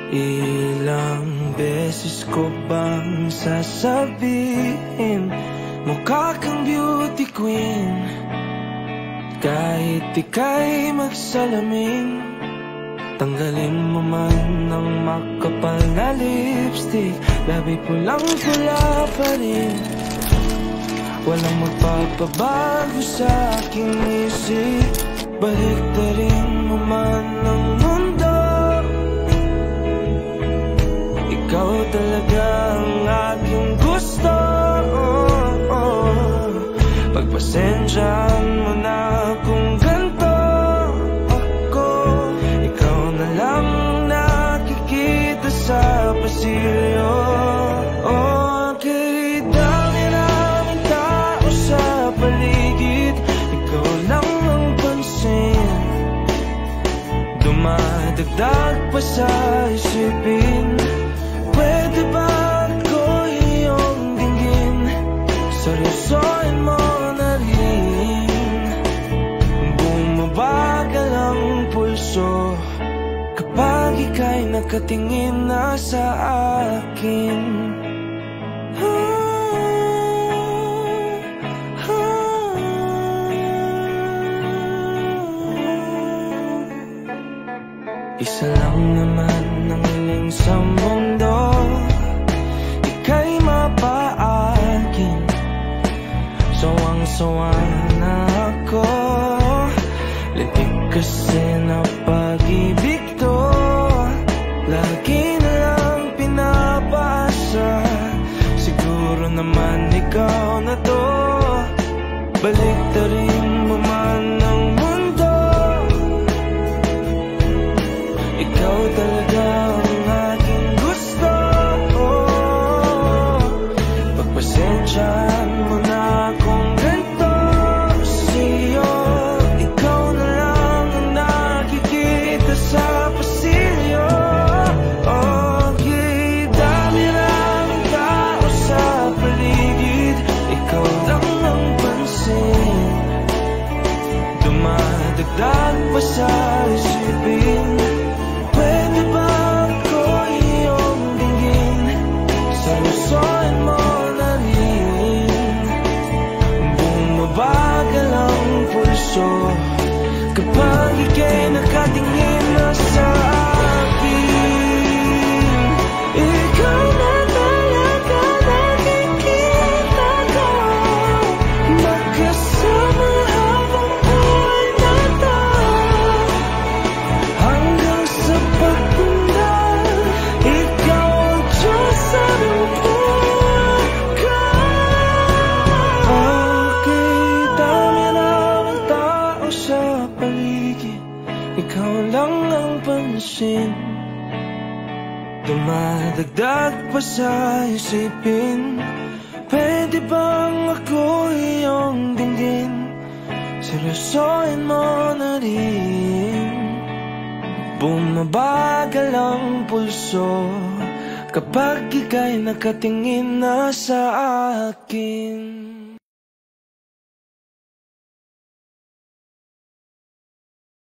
Ilang beses ko bang sasabihin, mukha kang beauty queen, kahit ika'y magsalamin. Tanggalin mo man ang makapal na lipstick, labi pulang-pula pa rin. Walang magpapabago sa aking isip, baliktarin mo man ang mundo. Ikaw talaga ang aking gusto. Pagpasensyahan mo na kung ganito ako. Ikaw na lang nakikita sa pasilyo. Kahit dami naming tao sa paligid, ikaw lang ang pansin. Dumadagdag pa sa isipin, pwede ba ako iyong dinggin? Seryosohin mo na rin. Bumabagal ang pulso kapag ika'y nakatingin na sa akin. Isa lang naman ang hiling sa mundo, ika'y mapaakin. Sawang-sawa na ako, litik kasi na pag-ibig to. Lagi na lang pinapasa, siguro naman ikaw na to. Baliktarin mo man ang mundo, ikaw talaga ang aking gusto. Pagpasensyahan mo na kung ganito sa'yo. Ikaw na lang ang nakikita sa pasilyo. Okay, dami lang ang tao sa paligid, ikaw lang ang pansin. Dumadagdag pa sa isipin, pwede ba ako iyong dinggin? Seryosohin mo na rin. Bumabagal ang pulso kapag ika'y nakatingin na sa akin. Ikaw na talaga nakikita ko, magkasama habang buhay na to. Hanggang sa pagtanda, ikaw ang Diyos sa buhay ko. Okay, dami namang tao sa paligid, ikaw lang ang pansin. Dumadagdag pa sa isipin, pwede bang ako iyong dinggin? Seryosohin mo na rin. Bumabagal ang pulso kapag ika'y nakatingin na sa akin.